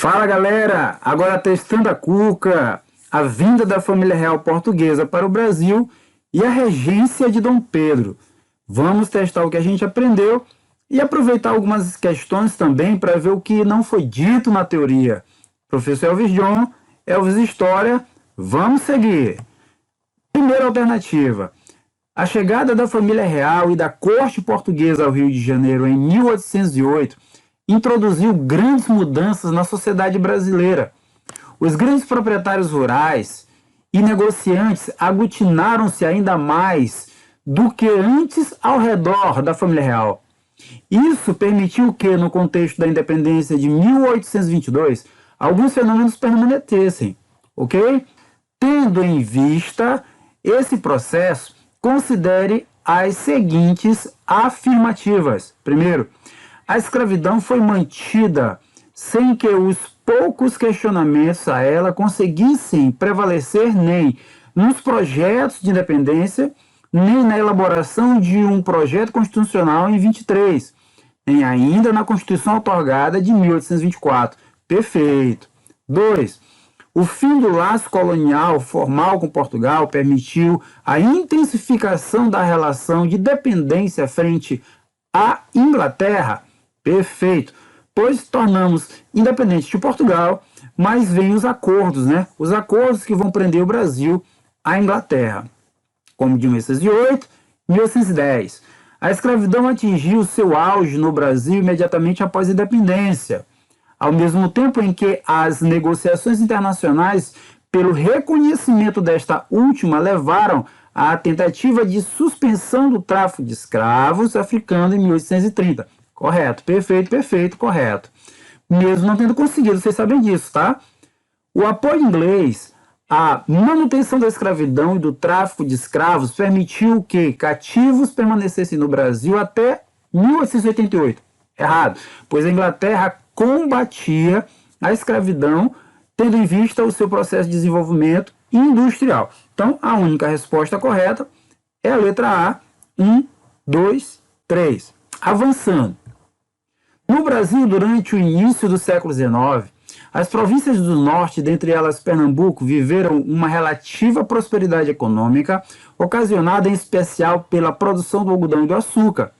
Fala galera, agora testando a cuca, a vinda da família real portuguesa para o Brasil e a regência de Dom Pedro. Vamos testar o que a gente aprendeu e aproveitar algumas questões também para ver o que não foi dito na teoria. Professor Elvis John, Elvis História, vamos seguir. Primeira alternativa. A chegada da família real e da corte portuguesa ao Rio de Janeiro em 1808 introduziu grandes mudanças na sociedade brasileira. Os grandes proprietários rurais e negociantes aglutinaram-se ainda mais do que antes ao redor da família real. Isso permitiu que, no contexto da independência de 1822, alguns fenômenos permanecessem, ok? Tendo em vista esse processo, considere as seguintes afirmativas. Primeiro, a escravidão foi mantida sem que os poucos questionamentos a ela conseguissem prevalecer nem nos projetos de independência, nem na elaboração de um projeto constitucional em 23, nem ainda na Constituição outorgada de 1824. Perfeito. 2. O fim do laço colonial formal com Portugal permitiu a intensificação da relação de dependência frente à Inglaterra. Perfeito, pois tornamos independentes de Portugal, mas vêm os acordos, né? Os acordos que vão prender o Brasil à Inglaterra, como de 1808 e 1810. A escravidão atingiu seu auge no Brasil imediatamente após a independência, ao mesmo tempo em que as negociações internacionais pelo reconhecimento desta última levaram à tentativa de suspensão do tráfico de escravos africanos em 1830. Correto, perfeito, correto. Mesmo não tendo conseguido, vocês sabem disso, tá? O apoio inglês à manutenção da escravidão e do tráfico de escravos permitiu que cativos permanecessem no Brasil até 1888. Errado, pois a Inglaterra combatia a escravidão, tendo em vista o seu processo de desenvolvimento industrial. Então, a única resposta correta é a letra A, 1, 2, 3. Avançando. No Brasil, durante o início do século XIX, as províncias do norte, dentre elas Pernambuco, viveram uma relativa prosperidade econômica, ocasionada em especial pela produção do algodão e do açúcar,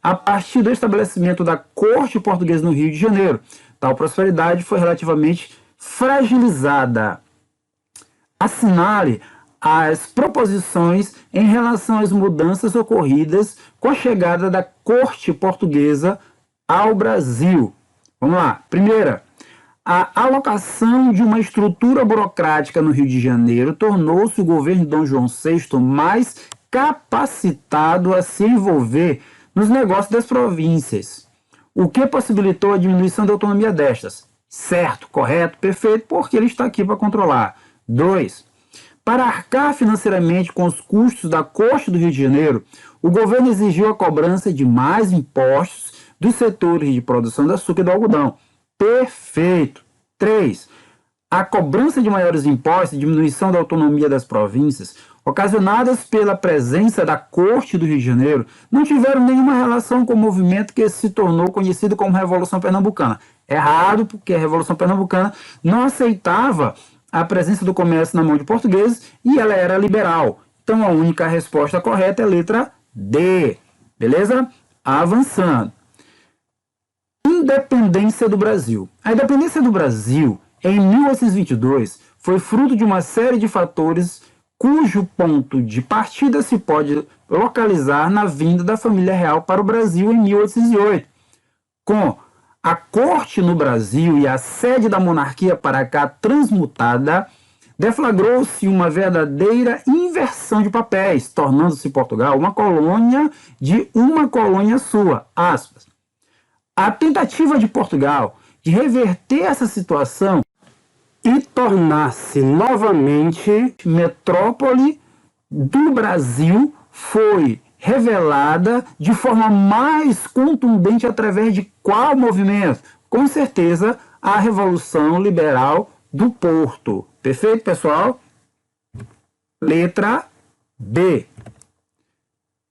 a partir do estabelecimento da corte portuguesa no Rio de Janeiro. Tal prosperidade foi relativamente fragilizada. Assinale as proposições em relação às mudanças ocorridas com a chegada da corte portuguesa ao Brasil. Vamos lá. Primeira, a alocação de uma estrutura burocrática no Rio de Janeiro tornou-se o governo de Dom João VI mais capacitado a se envolver nos negócios das províncias, o que possibilitou a diminuição da autonomia destas. Certo, correto, perfeito, porque ele está aqui para controlar. 2. Para arcar financeiramente com os custos da corte do Rio de Janeiro, o governo exigiu a cobrança de mais impostos dos setores de produção do açúcar e do algodão. Perfeito. 3. A cobrança de maiores impostos e diminuição da autonomia das províncias, ocasionadas pela presença da corte do Rio de Janeiro, não tiveram nenhuma relação com o movimento que se tornou conhecido como Revolução Pernambucana. Errado, porque a Revolução Pernambucana não aceitava a presença do comércio na mão de portugueses e ela era liberal. Então a única resposta correta é a letra D. Beleza? Avançando. Independência do Brasil. A independência do Brasil, em 1822, foi fruto de uma série de fatores cujo ponto de partida se pode localizar na vinda da família real para o Brasil em 1808. Com a corte no Brasil e a sede da monarquia para cá transmutada, deflagrou-se uma verdadeira inversão de papéis, tornando-se Portugal uma colônia de uma colônia sua. Aspas. A tentativa de Portugal de reverter essa situação e tornar-se novamente metrópole do Brasil foi revelada de forma mais contundente através de qual movimento? Com certeza, a Revolução Liberal do Porto. Perfeito, pessoal? Letra B.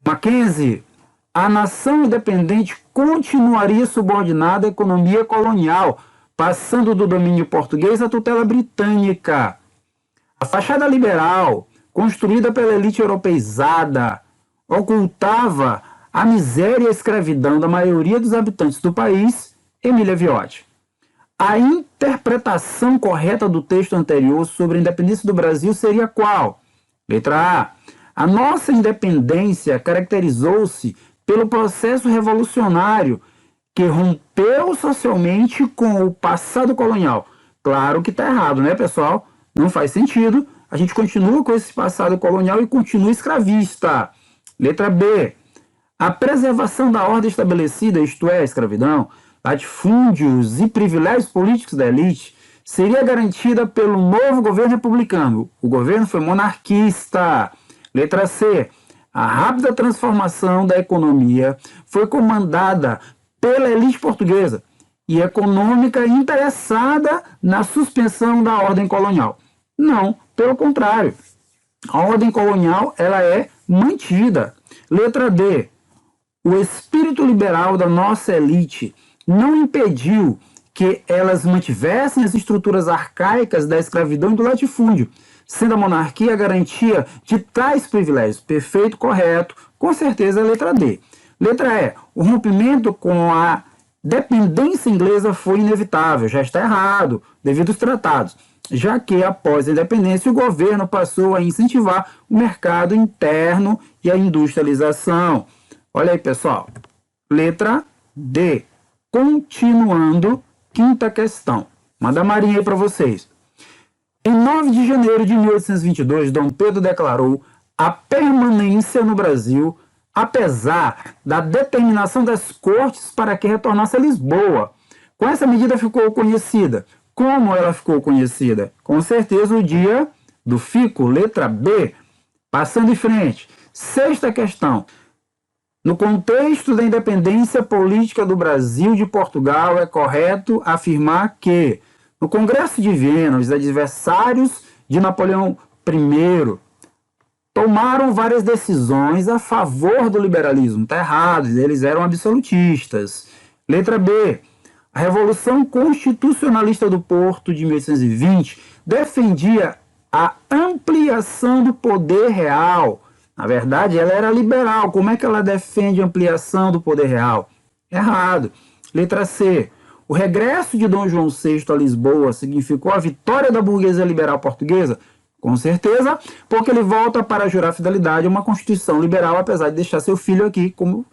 Mackenzie. A nação independente continuaria subordinada à economia colonial, passando do domínio português à tutela britânica. A fachada liberal, construída pela elite europeizada, ocultava a miséria e a escravidão da maioria dos habitantes do país. Emília Viotti. A interpretação correta do texto anterior sobre a independência do Brasil seria qual? Letra A. A nossa independência caracterizou-se pelo processo revolucionário que rompeu socialmente com o passado colonial. Claro que está errado, né, pessoal? Não faz sentido. A gente continua com esse passado colonial e continua escravista. Letra B. A preservação da ordem estabelecida, isto é, a escravidão, latifúndios e privilégios políticos da elite, seria garantida pelo novo governo republicano. O governo foi monarquista. Letra C. A rápida transformação da economia foi comandada pela elite portuguesa e econômica interessada na suspensão da ordem colonial. Não, pelo contrário. A ordem colonial ela é mantida. Letra D. O espírito liberal da nossa elite não impediu que elas mantivessem as estruturas arcaicas da escravidão e do latifúndio, sendo a monarquia a garantia de tais privilégios. Perfeito, correto, com certeza a letra D. Letra E. O rompimento com a dependência inglesa foi inevitável, já está errado, devido aos tratados, já que após a independência o governo passou a incentivar o mercado interno e a industrialização. Olha aí, pessoal. Letra D. Continuando, quinta questão. Manda a Marinha aí para vocês. Em 9 de janeiro de 1822, Dom Pedro declarou a permanência no Brasil, apesar da determinação das cortes para que retornasse a Lisboa. Com essa medida ficou conhecida. Como ela ficou conhecida? Com certeza o dia do fico, letra B. Passando em frente. Sexta questão. No contexto da independência política do Brasil de Portugal, é correto afirmar que, no Congresso de Viena, os adversários de Napoleão I tomaram várias decisões a favor do liberalismo. Está errado, eles eram absolutistas. Letra B. A Revolução Constitucionalista do Porto de 1820 defendia a ampliação do poder real. Na verdade, ela era liberal. Como é que ela defende a ampliação do poder real? Errado. Letra C. O regresso de Dom João VI a Lisboa significou a vitória da burguesia liberal portuguesa? Com certeza, porque ele volta para jurar fidelidade a uma Constituição liberal, apesar de deixar seu filho aqui como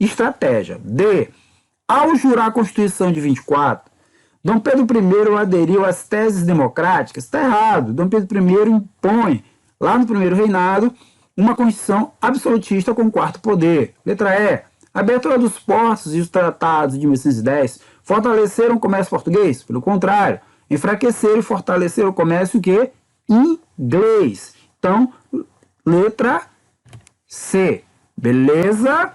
estratégia. D. Ao jurar a Constituição de 24, Dom Pedro I aderiu às teses democráticas? Está errado. Dom Pedro I impõe, lá no primeiro reinado, uma Constituição absolutista com o quarto poder. Letra E. A abertura dos portos e os tratados de 1810 fortaleceram o comércio português? Pelo contrário, enfraqueceram e fortaleceram o comércio que? Inglês. Então, letra C. Beleza?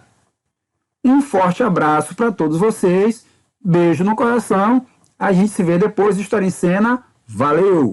Um forte abraço para todos vocês. Beijo no coração. A gente se vê depois de História em Cena. Valeu!